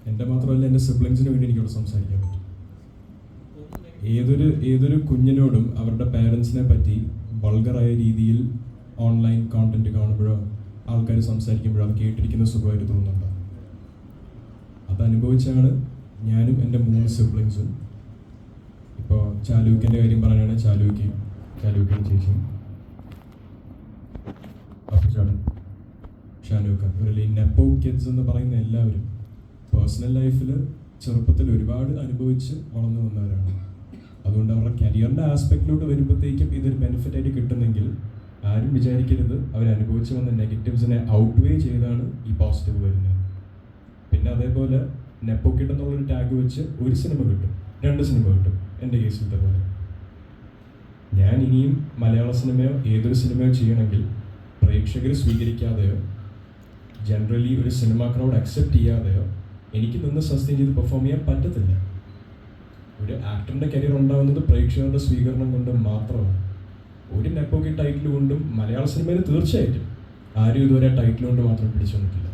എൻ്റെ മാത്രമല്ല എൻ്റെ സിബ്ലിങ്സിന് വേണ്ടി എനിക്കിവിടെ സംസാരിക്കാൻ പറ്റും. ഏതൊരു കുഞ്ഞിനോടും അവരുടെ പേരൻസിനെ പറ്റി വൾഗറായ രീതിയിൽ ഓൺലൈൻ കോണ്ടന്റ് കാണുമ്പോഴോ ആൾക്കാർ സംസാരിക്കുമ്പോഴോ അത് കേട്ടിരിക്കുന്ന സുഖമായിട്ട് തോന്നുന്നുണ്ട്. അതനുഭവിച്ചാണ് ഞാനും എൻ്റെ 3 സിബ്ലിങ്സും. ഇപ്പോൾ ചാലൂക്കിൻ്റെ കാര്യം പറയാനാണ് ചാലൂക്കാണ് ചേച്ചി, അപ്പുചാടൻ, ഷാനൂക്ക, ഇവരിൽ ഈ നെപ്പോ കിഡ്സ് എന്ന് പറയുന്ന എല്ലാവരും പേഴ്സണൽ ലൈഫിൽ ചെറുപ്പത്തിൽ ഒരുപാട് അനുഭവിച്ച് വളർന്നു വന്നവരാണ്. അതുകൊണ്ട് അവരുടെ കരിയറിൻ്റെ ആസ്പെക്റ്റിലോട്ട് വരുമ്പോഴത്തേക്കും ഇതൊരു ബെനിഫിറ്റായിട്ട് കിട്ടുന്നെങ്കിൽ ആരും വിചാരിക്കരുത് അവരനുഭവിച്ച് വന്ന നെഗറ്റീവ്സിനെ ഔട്ട്വേ ചെയ്താണ് ഈ പോസിറ്റീവ് വരുന്നത്. പിന്നെ അതേപോലെ നെപ്പോ കിഡ് എന്നുള്ളൊരു ടാഗ് വെച്ച് ഒരു സിനിമ കിട്ടും, 2 സിനിമ കിട്ടും. എൻ്റെ കേസിലത്തെ പോലെ ഞാൻ ഇനിയും മലയാള സിനിമയോ ഏതൊരു സിനിമയോ ചെയ്യണമെങ്കിൽ പ്രേക്ഷകർ സ്വീകരിക്കാതെയോ ജനറലി ഒരു സിനിമ ക്രൗഡ് അക്സെപ്റ്റ് ചെയ്യാതെയോ എനിക്ക് നിന്ന് സസ്റ്റെയിൻ ചെയ്ത് പെർഫോം ചെയ്യാൻ പറ്റത്തില്ല. ഒരു ആക്ടറിൻ്റെ കരിയർ ഉണ്ടാകുന്നത് പ്രേക്ഷകരുടെ സ്വീകരണം കൊണ്ട് മാത്രമാണ്. ഒരു നെപ്പോക്കി ടൈറ്റിൽ കൊണ്ടും മലയാള സിനിമയിൽ തീർച്ചയായിട്ടും ആരും ഇതുവരെ ടൈറ്റിൽ കൊണ്ട് മാത്രം പിടിച്ചു വന്നിട്ടില്ല.